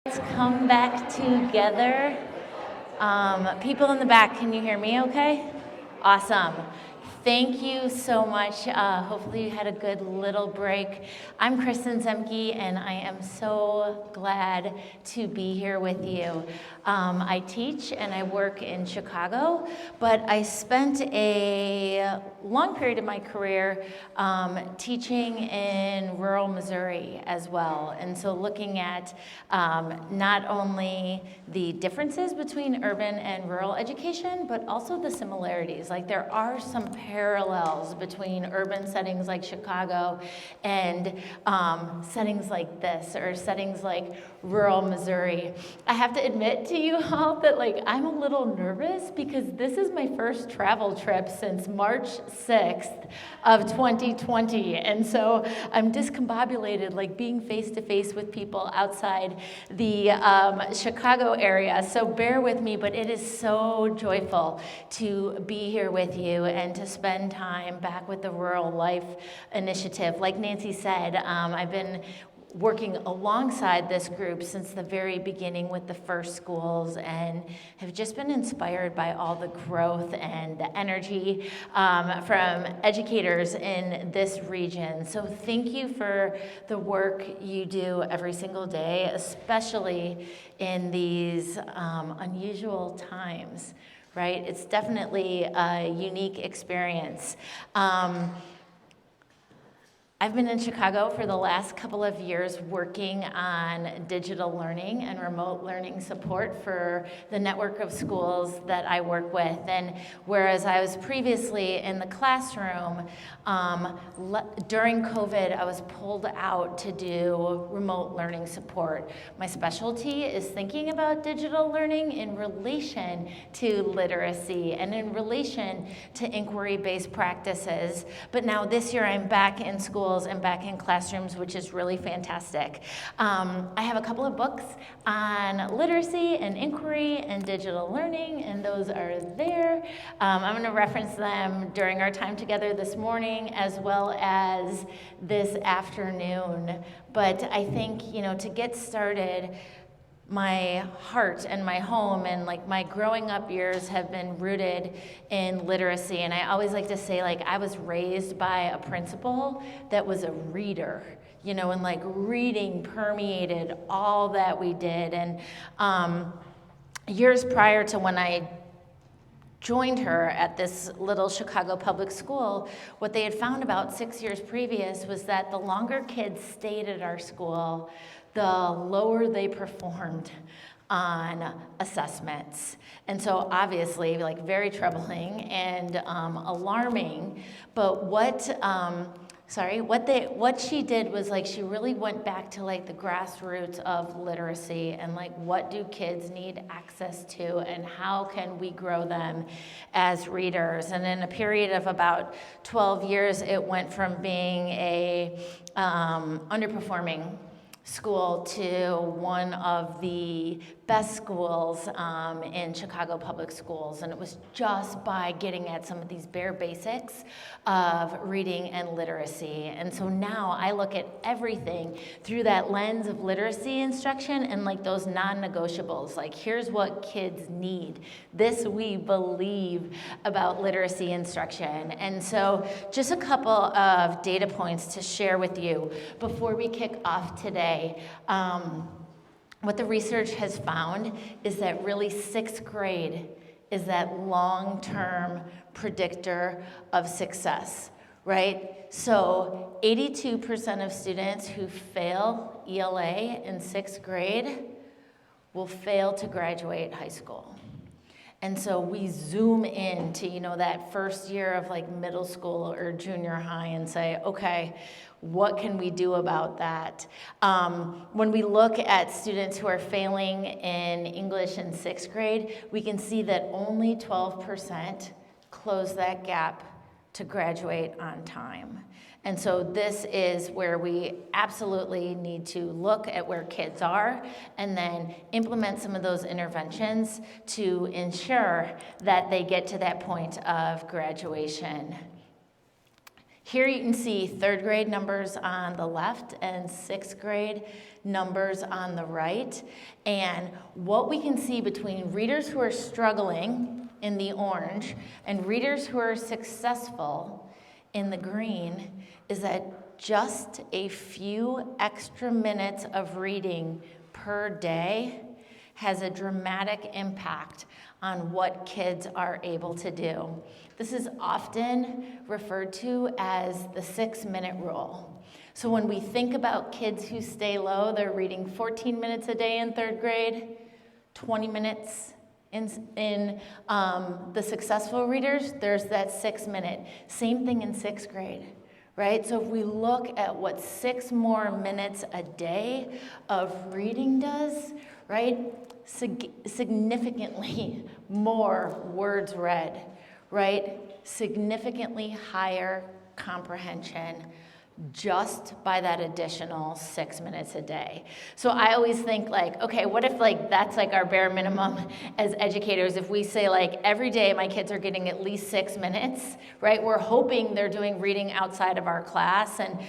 Let's come back together. People in the back, can you hear me okay? Awesome. Thank you so much. Hopefully you had a good little break. I'm Kristin Ziemke, and I am so glad to be here with you. I teach and I work in Chicago, but I spent a long period of my career teaching in rural Missouri as well. And so looking at not only the differences between urban and rural education, but also the similarities. Like there are some parallels between urban settings like Chicago and settings like this, or settings like rural Missouri. I have to admit to you all that I'm a little nervous because this is my first travel trip since March 6th of 2020. And so I'm discombobulated, being face to face with people outside the Chicago area. So bear with me, but it is so joyful to be here with you and to spend time back with the Rural Life Initiative. Like Nancy said, I've been working alongside this group since the very beginning with the first schools, and have just been inspired by all the growth and the energy from educators in this region. So thank you for the work you do every single day, especially in these unusual times, right? It's definitely a unique experience. I've been in Chicago for the last couple of years working on digital learning and remote learning support for the network of schools that I work with. And whereas I was previously in the classroom, during COVID, I was pulled out to do remote learning support. My specialty is thinking about digital learning in relation to literacy and in relation to inquiry-based practices. But now this year I'm back in schools and back in classrooms, which is really fantastic. I have a couple of books on literacy and inquiry and digital learning, and those are there. I'm going to reference them during our time together this morning as well as this afternoon. But I think, to get started, my heart and my home and my growing up years have been rooted in literacy. And I always like to say, I was raised by a principal that was a reader, and reading permeated all that we did. And years prior to when I joined her at this little Chicago public school, what they had found about 6 years previous was that the longer kids stayed at our school, the lower they performed on assessments. And so obviously, very troubling and alarming. But what she did was she really went back to the grassroots of literacy and what do kids need access to and how can we grow them as readers. And in a period of about 12 years, it went from being a underperforming school to one of the best schools in Chicago public schools. And it was just by getting at some of these bare basics of reading and literacy. And so now I look at everything through that lens of literacy instruction and those non-negotiables. Here's what kids need. This we believe about literacy instruction. And so just a couple of data points to share with you before we kick off today. What the research has found is that really sixth grade is that long-term predictor of success, right? So 82% of students who fail ELA in sixth grade will fail to graduate high school. And so we zoom in to, that first year of middle school or junior high and say, okay, what can we do about that? When we look at students who are failing in English in sixth grade, we can see that only 12% close that gap to graduate on time. And so this is where we absolutely need to look at where kids are and then implement some of those interventions to ensure that they get to that point of graduation. Here you can see third grade numbers on the left and sixth grade numbers on the right. And what we can see between readers who are struggling in the orange and readers who are successful in the green is that just a few extra minutes of reading per day has a dramatic impact on what kids are able to do. This is often referred to as the 6-minute rule. So when we think about kids who stay low, they're reading 14 minutes a day in third grade, 20 minutes in the successful readers, there's that 6-minute. Same thing in sixth grade, right? So if we look at what 6 more minutes a day of reading does, right? Significantly more words read, right? Significantly higher comprehension just by that additional 6 minutes a day. So I always think like, okay, what if like that's like our bare minimum as educators? If we say like every day my kids are getting at least 6 minutes, right? We're hoping they're doing reading outside of our class and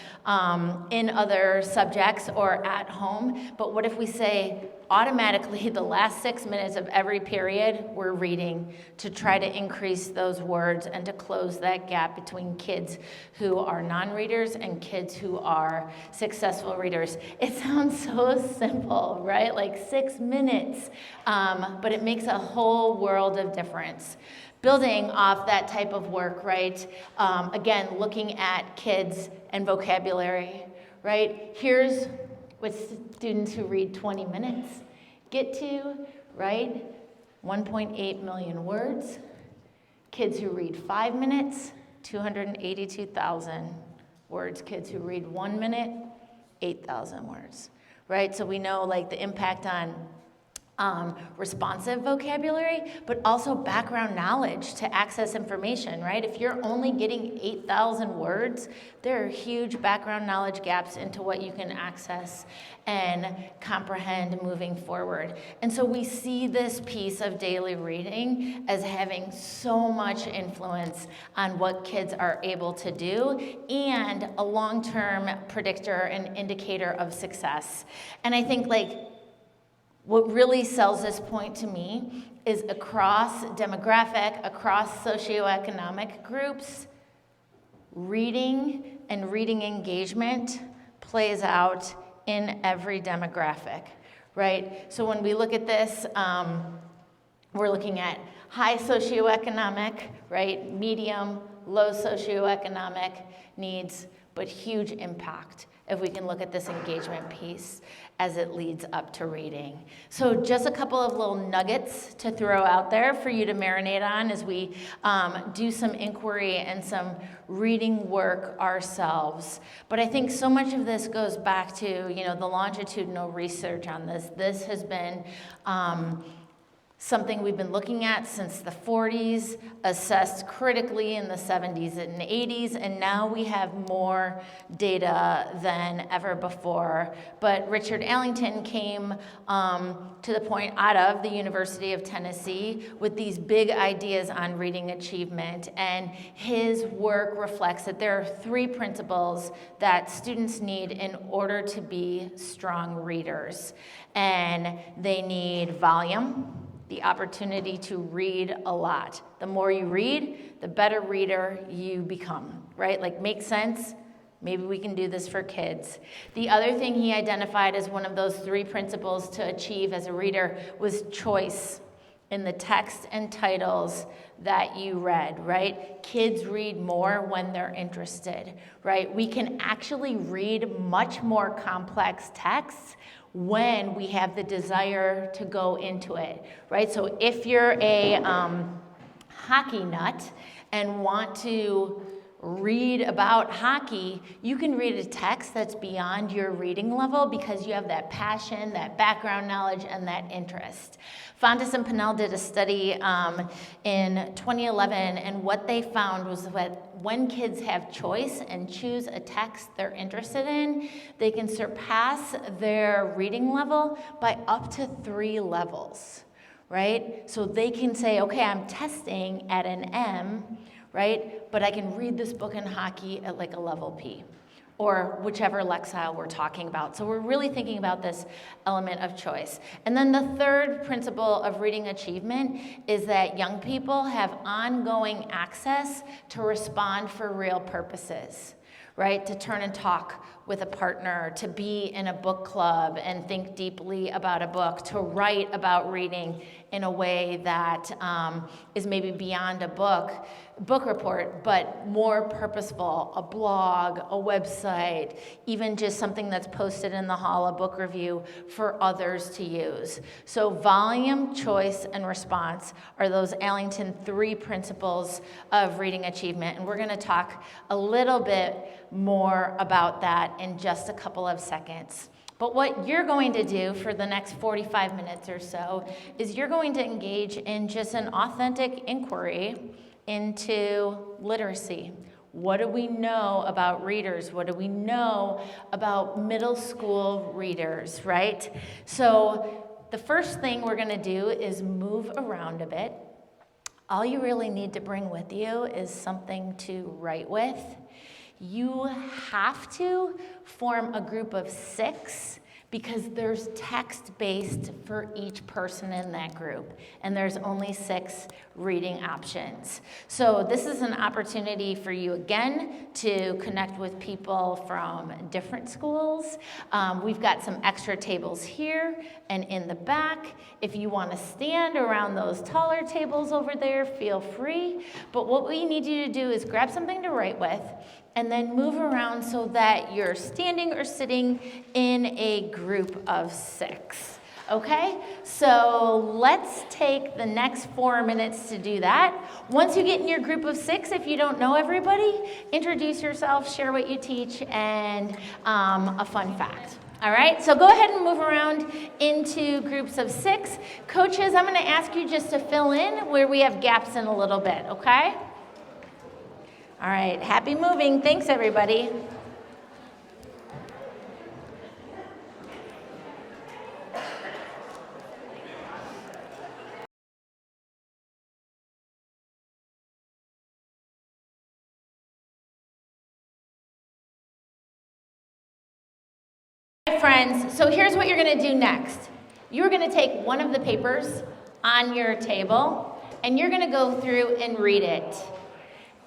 in other subjects or at home. But what if we say automatically the last 6 minutes of every period we're reading to try to increase those words and to close that gap between kids who are non-readers and kids who are successful readers. It sounds so simple, right? Like 6 minutes, but it makes a whole world of difference. Building off that type of work, right? Again, looking at kids and vocabulary, right? Here's what students who read 20 minutes get to, right? 1.8 million words. Kids who read 5 minutes, 282,000 words. Kids who read 1 minute, 8,000 words, right? So we know like the impact on responsive vocabulary, but also background knowledge to access information, right? If you're only getting 8,000 words, there are huge background knowledge gaps into what you can access and comprehend moving forward. And so we see this piece of daily reading as having so much influence on what kids are able to do and a long-term predictor and indicator of success. And I think like what really sells this point to me is across demographic, across socioeconomic groups, reading and reading engagement plays out in every demographic, right? So when we look at this, we're looking at high socioeconomic, right? Medium, low socioeconomic needs, but huge impact if we can look at this engagement piece as it leads up to reading. So just a couple of little nuggets to throw out there for you to marinate on as we do some inquiry and some reading work ourselves. But I think so much of this goes back to, you know, the longitudinal research on this. This has been something we've been looking at since the 40s, assessed critically in the 70s and 80s, and now we have more data than ever before. But Richard Allington came to the point out of the University of Tennessee with these big ideas on reading achievement, and his work reflects that there are 3 principles that students need in order to be strong readers. And they need volume, the opportunity to read a lot. The more you read, the better reader you become, right? Like, makes sense? Maybe we can do this for kids. The other thing he identified as one of those 3 principles to achieve as a reader was choice in the text and titles that you read, right? Kids read more when they're interested, right? We can actually read much more complex texts when we have the desire to go into it, right? So if you're a hockey nut and want to read about hockey, you can read a text that's beyond your reading level because you have that passion, that background knowledge, and that interest. Fontes and Pinnell did a study in 2011, and what they found was that when kids have choice and choose a text they're interested in, they can surpass their reading level by up to 3 levels, right? So they can say, okay, I'm testing at an M, right? But I can read this book in hockey at like a level P, or whichever lexile we're talking about. So we're really thinking about this element of choice. And then the third principle of reading achievement is that young people have ongoing access to respond for real purposes, right? To turn and talk with a partner, to be in a book club and think deeply about a book, to write about reading in a way that is maybe beyond a book report, but more purposeful, a blog, a website, even just something that's posted in the hall, a book review for others to use. So volume, choice, and response are those Allington 3 principles of reading achievement. And we're gonna talk a little bit more about that in just a couple of seconds. But what you're going to do for the next 45 minutes or so is you're going to engage in just an authentic inquiry into literacy. What do we know about readers? What do we know about middle school readers, right? So the first thing we're going to do is move around a bit. All you really need to bring with you is something to write with. You have to form a group of 6 because there's text-based for each person in that group, and there's only 6 reading options. So this is an opportunity for you, again, to connect with people from different schools. We've got some extra tables here and in the back. If you want to stand around those taller tables over there, feel free. But what we need you to do is grab something to write with, and then move around so that you're standing or sitting in a group of 6, okay? So let's take the next 4 minutes to do that. Once you get in your group of 6, if you don't know everybody, introduce yourself, share what you teach, and a fun fact. All right, so go ahead and move around into groups of 6. Coaches, I'm gonna ask you just to fill in where we have gaps in a little bit, okay? All right, happy moving. Thanks, everybody. Hi, friends. So here's what you're going to do next. You're going to take one of the papers on your table, and you're going to go through and read it.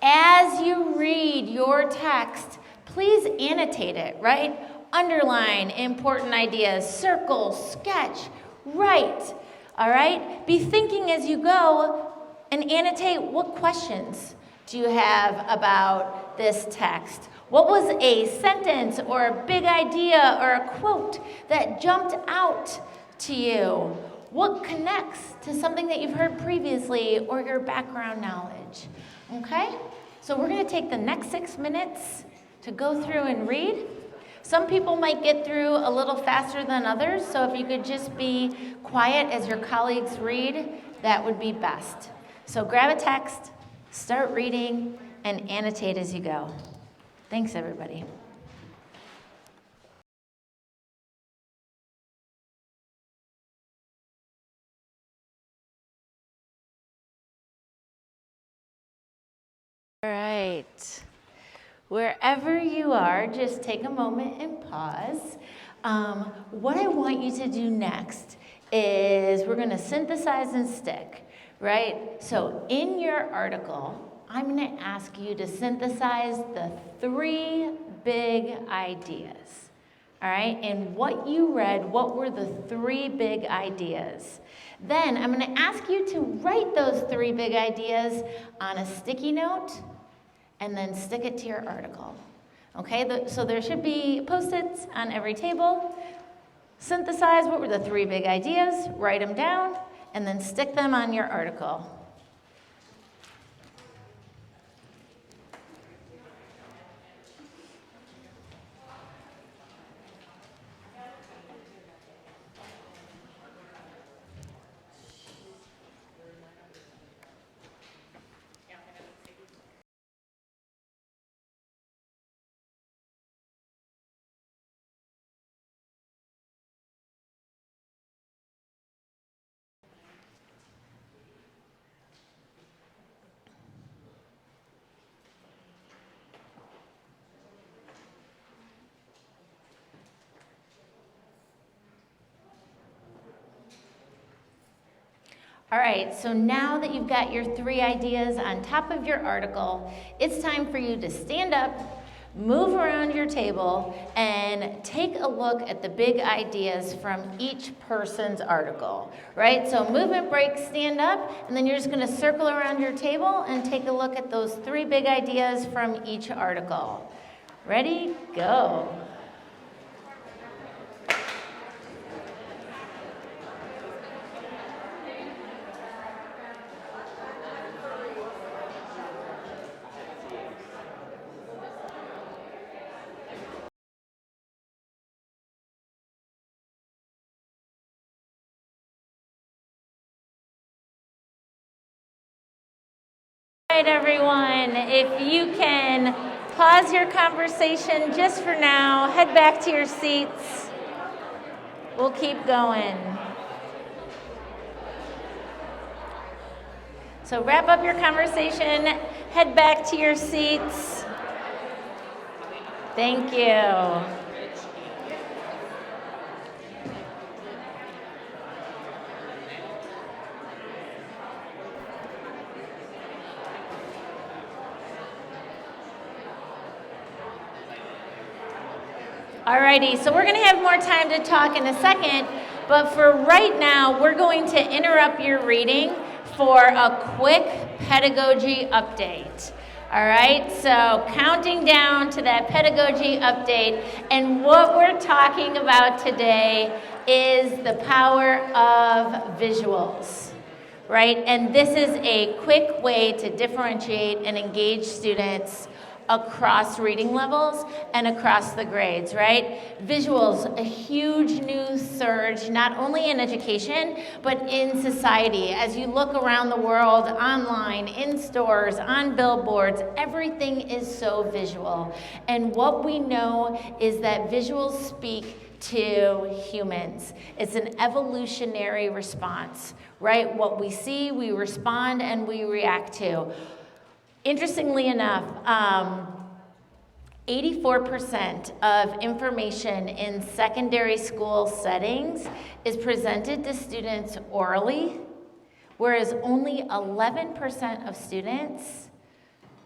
As you read your text, please annotate it, right? Underline important ideas, circle, sketch, write, all right? Be thinking as you go and annotate what questions do you have about this text. What was a sentence or a big idea or a quote that jumped out to you? What connects to something that you've heard previously or your background knowledge? Okay? So we're going to take the next 6 minutes to go through and read. Some people might get through a little faster than others, so if you could just be quiet as your colleagues read, that would be best. So grab a text, start reading, and annotate as you go. Thanks, everybody. All right. Wherever you are, just take a moment and pause. What I want you to do next is we're going to synthesize and stick, right? So in your article, I'm going to ask you to synthesize the 3 big ideas, all right? And what you read, what were the 3 big ideas? Then I'm going to ask you to write those 3 big ideas on a sticky note and then stick it to your article. Okay, so there should be Post-its on every table. Synthesize what were the 3 big ideas, write them down, and then stick them on your article. All right, so now that you've got your 3 ideas on top of your article, it's time for you to stand up, move around your table, and take a look at the big ideas from each person's article, right? So movement break, stand up, and then you're just gonna circle around your table and take a look at those 3 big ideas from each article. Ready, go. All right, everyone, if you can pause your conversation just for now, head back to your seats. We'll keep going. So wrap up your conversation, head back to your seats. Thank you. Alrighty, so we're gonna have more time to talk in a second, but for right now, we're going to interrupt your reading for a quick pedagogy update. All right, so counting down to that pedagogy update, and what we're talking about today is the power of visuals, right? And this is a quick way to differentiate and engage students across reading levels and across the grades, right? Visuals, a huge new surge, not only in education, but in society. As you look around the world, online, in stores, on billboards, everything is so visual. And what we know is that visuals speak to humans. It's an evolutionary response, right? What we see, we respond, and we react to. Interestingly enough, 84% of information in secondary school settings is presented to students orally, whereas only 11% of students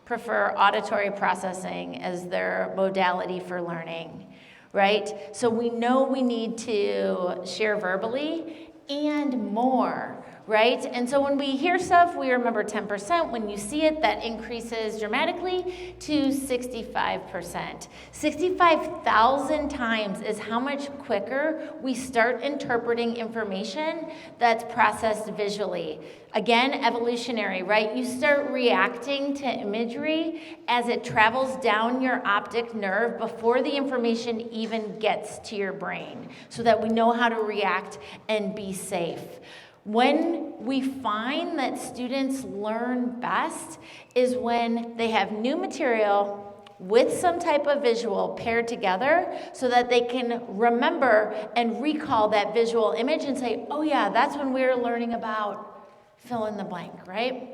prefer auditory processing as their modality for learning, right? So we know we need to share verbally and more, right? And so when we hear stuff, we remember 10%. When you see it, that increases dramatically to 65%. 65,000 times is how much quicker we start interpreting information that's processed visually. Again, evolutionary, right? You start reacting to imagery as it travels down your optic nerve before the information even gets to your brain, so that we know how to react and be safe. When we find that students learn best is when they have new material with some type of visual paired together so that they can remember and recall that visual image and say, oh yeah, that's when we were learning about fill in the blank, right?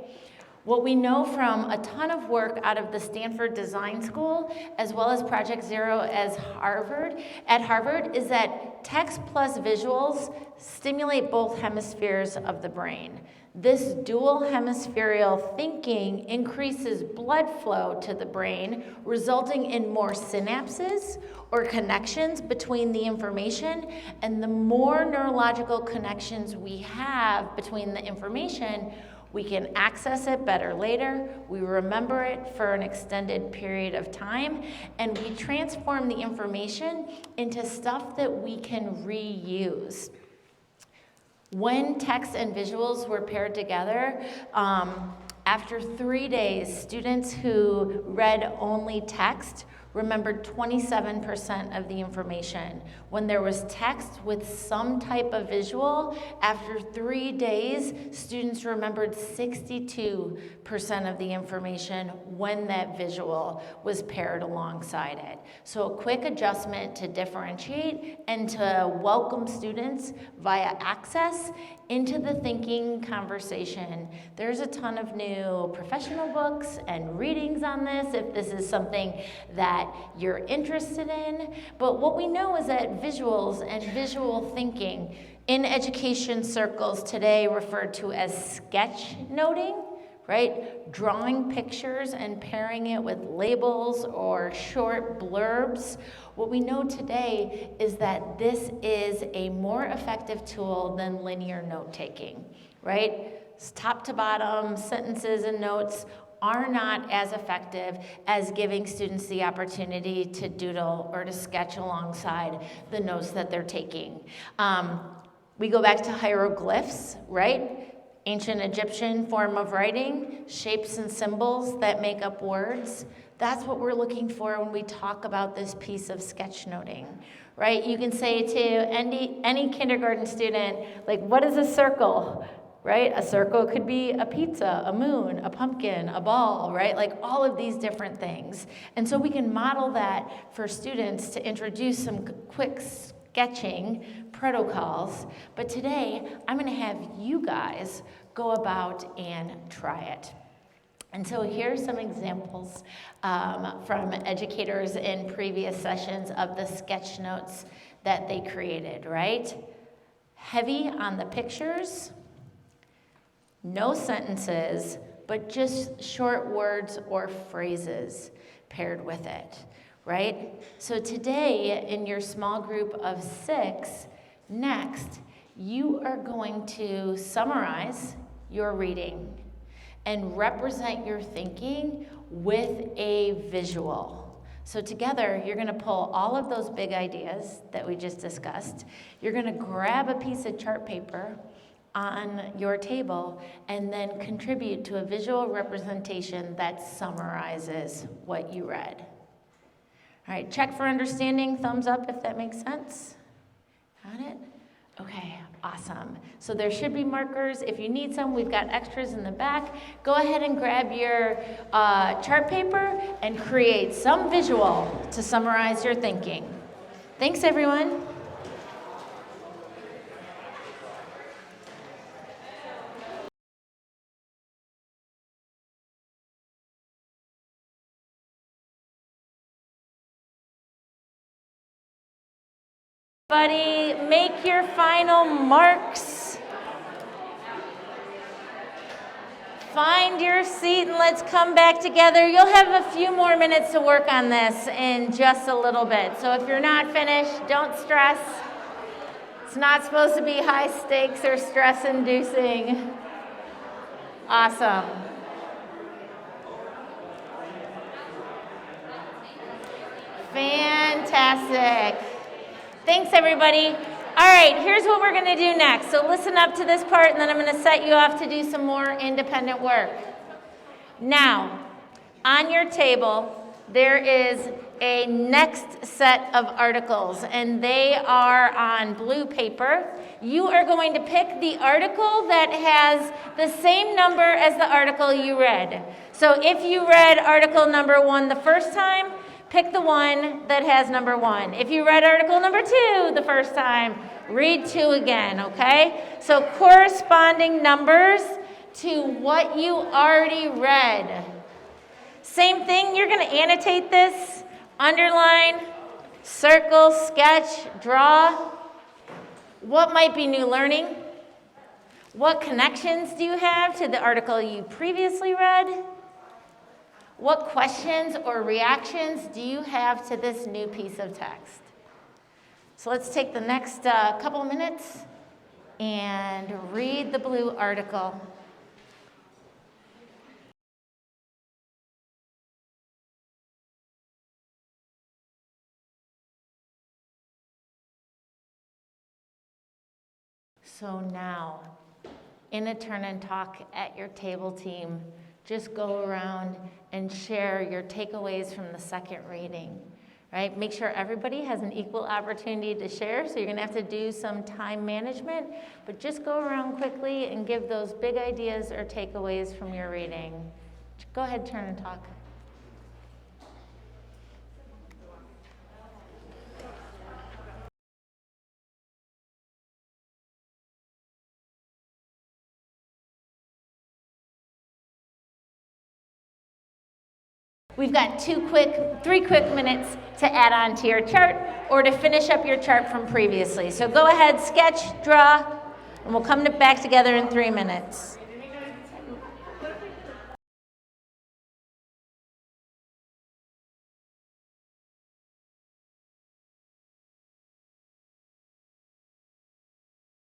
What we know from a ton of work out of the Stanford Design School, as well as Project Zero at Harvard, is that text plus visuals stimulate both hemispheres of the brain. This dual hemispherical thinking increases blood flow to the brain, resulting in more synapses or connections between the information, and the more neurological connections we have between the information, we can access it better later, we remember it for an extended period of time, and we transform the information into stuff that we can reuse. When text and visuals were paired together, after 3 days, students who read only text remembered 27% of the information. When there was text with some type of visual, after 3 days, students remembered 62% of the information when that visual was paired alongside it. So a quick adjustment to differentiate and to welcome students via access into the thinking conversation. There's a ton of new professional books and readings on this if this is something that you're interested in. But what we know is that visuals and visual thinking in education circles today referred to as sketchnoting, right? Drawing pictures and pairing it with labels or short blurbs. What we know today is that this is a more effective tool than linear note-taking, right? Top to bottom, sentences and notes are not as effective as giving students the opportunity to doodle or to sketch alongside the notes that they're taking. We go back to hieroglyphs, right? Ancient Egyptian form of writing, shapes and symbols that make up words. That's what we're looking for when we talk about this piece of sketchnoting, right? You can say to any kindergarten student, like, what is a circle? Right? A circle could be a pizza, a moon, a pumpkin, a ball, right? Like all of these different things. And so we can model that for students to introduce some quick sketching protocols. But today, I'm going to have you guys go about and try it. And so here's some examples from educators in previous sessions of the sketch notes that they created, right? Heavy on the pictures. No sentences, but just short words or phrases paired with it, right? So today, in your small group of 6, next, you are going to summarize your reading and represent your thinking with a visual. So together, you're going to pull all of those big ideas that we just discussed. You're going to grab a piece of chart paper on your table and then contribute to a visual representation that summarizes what you read. All right, check for understanding, thumbs up if that makes sense. Got it? Okay, awesome. So there should be markers. If you need some, we've got extras in the back. Go ahead and grab your chart paper and create some visual to summarize your thinking. Thanks, everyone. Everybody, make your final marks. Find your seat and let's come back together. You'll have a few more minutes to work on this in just a little bit. So if you're not finished, don't stress. It's not supposed to be high stakes or stress-inducing. Awesome. Fantastic. Thanks, everybody. All right, here's what we're going to do next. So listen up to this part, and then I'm going to set you off to do some more independent work. Now, on your table, there is a next set of articles, and they are on blue paper. You are going to pick the article that has the same number as the article you read. So if you read article number 1 the first time, pick the one that has number 1. If you read article number 2 the first time, read 2 again, okay? So corresponding numbers to what you already read. Same thing, you're going to annotate this, underline, circle, sketch, draw. What might be new learning? What connections do you have to the article you previously read? What questions or reactions do you have to this new piece of text? So let's take the next couple minutes and read the blue article. So now, in a turn and talk at your table team, just go around and share your takeaways from the second reading, right? Make sure everybody has an equal opportunity to share, so you're gonna have to do some time management, but just go around quickly and give those big ideas or takeaways from your reading. Go ahead, turn and talk. We've got 3 quick minutes to add on to your chart or to finish up your chart from previously. So go ahead, sketch, draw, and we'll come back together in 3 minutes.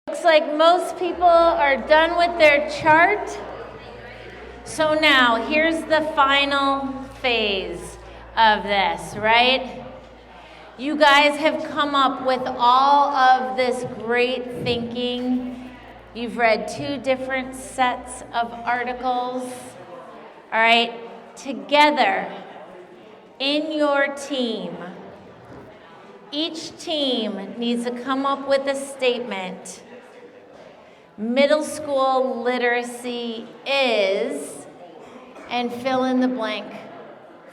Looks like most people are done with their chart. So now, here's the final phase of this, right? You guys have come up with all of this great thinking. You've read 2 different sets of articles. All right, together in your team, each team needs to come up with a statement. Middle school literacy is, and fill in the blank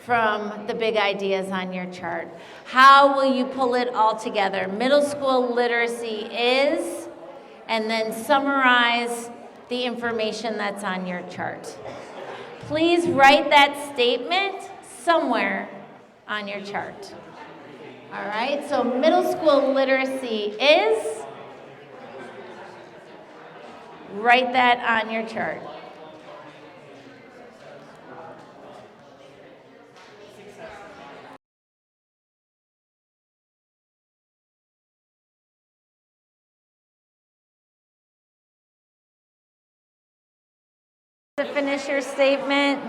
from the big ideas on your chart. How will you pull it all together? Middle school literacy is, and then summarize the information that's on your chart. Please write that statement somewhere on your chart. All right, so middle school literacy is, write that on your chart. To finish your statement.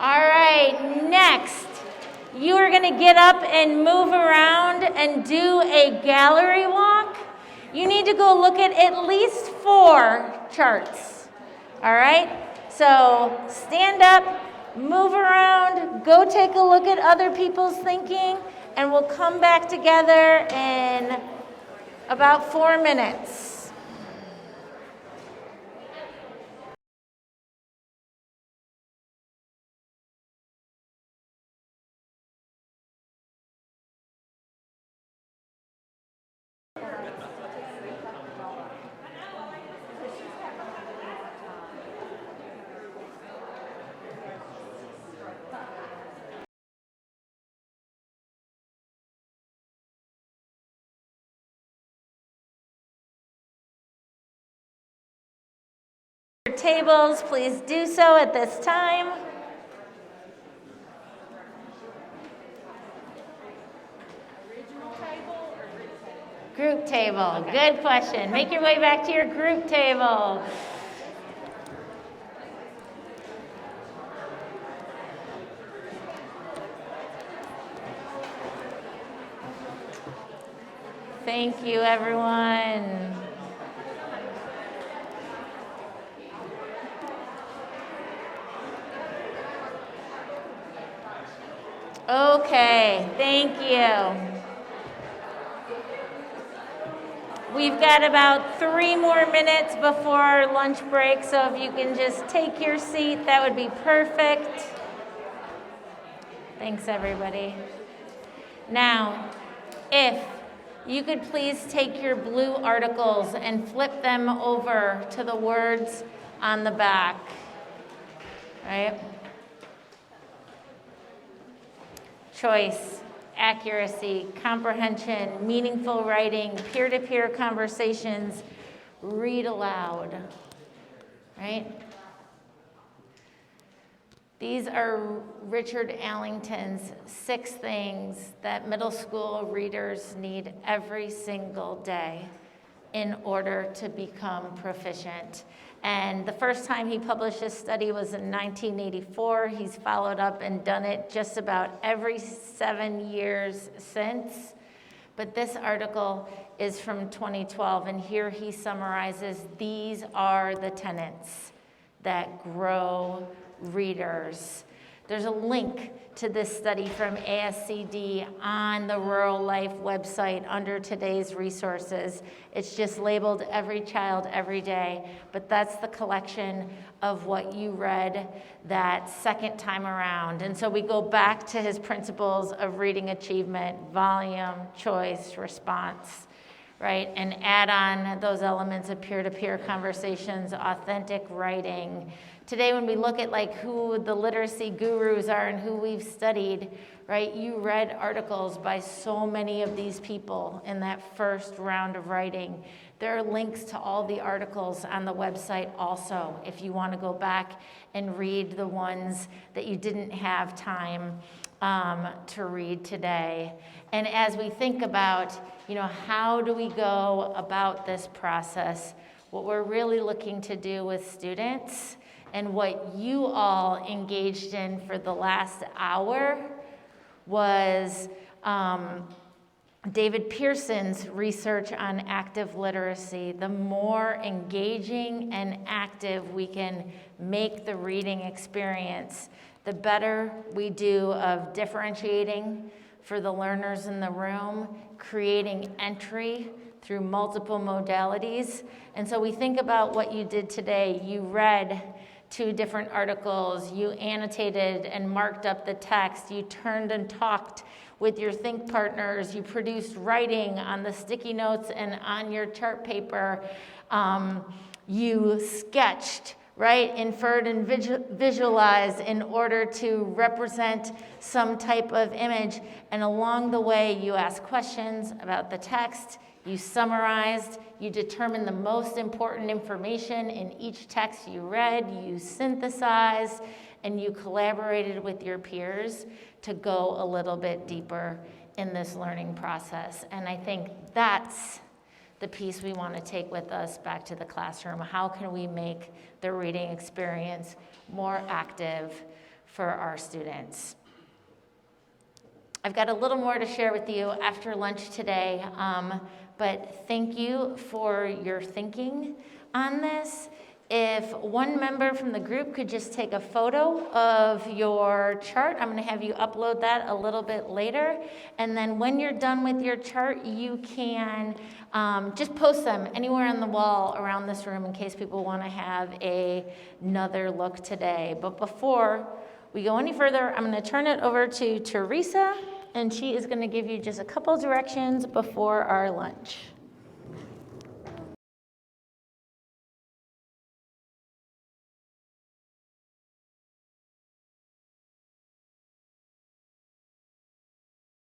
All right, next, you are going to get up and move around and do a gallery walk. You need to go look at least 4 charts. All right, so stand up, move around, go take a look at other people's thinking, and we'll come back together in about 4 minutes. Tables, please do so at this time. Original table or group table? Okay. Good question. Make your way back to your group table. Thank you, everyone. Okay, thank you. We've got about 3 more minutes before our lunch break, so if you can just take your seat, that would be perfect. Thanks, everybody. Now, if you could please take your blue articles and flip them over to the words on the back, right? Choice, accuracy, comprehension, meaningful writing, peer-to-peer conversations, read aloud, right? These are Richard Allington's 6 things that middle school readers need every single day in order to become proficient. And the first time he published this study was in 1984. He's followed up and done it just about every 7 years since. But this article is from 2012, and here he summarizes these are the tenets that grow readers. There's a link to this study from ASCD on the Rural Life website under today's resources. It's just labeled Every Child, Every Day, but that's the collection of what you read that second time around. And so we go back to his principles of reading achievement, volume, choice, response, right? And add on those elements of peer-to-peer conversations, authentic writing. Today, when we look at like who the literacy gurus are and who we've studied, right? You read articles by so many of these people in that first round of writing. There are links to all the articles on the website also, if you want to go back and read the ones that you didn't have time to read today. And as we think about, how do we go about this process, what we're really looking to do with students and what you all engaged in for the last hour was David Pearson's research on active literacy. The more engaging and active we can make the reading experience, the better we do of differentiating for the learners in the room, creating entry through multiple modalities. And so we think about what you did today. You read 2 different articles, you annotated and marked up the text, you turned and talked with your think partners, you produced writing on the sticky notes and on your chart paper, you sketched, right, inferred and visualized in order to represent some type of image, and along the way you asked questions about the text, you summarized, you determined the most important information in each text you read, you synthesized, and you collaborated with your peers to go a little bit deeper in this learning process. And I think that's the piece we want to take with us back to the classroom. How can we make the reading experience more active for our students? I've got a little more to share with you after lunch today, but thank you for your thinking on this. If one member from the group could just take a photo of your chart, I'm going to have you upload that a little bit later. And then when you're done with your chart, you can just post them anywhere on the wall around this room in case people want to have another look today. But before we go any further, I'm going to turn it over to Teresa, and she is going to give you just a couple directions before our lunch.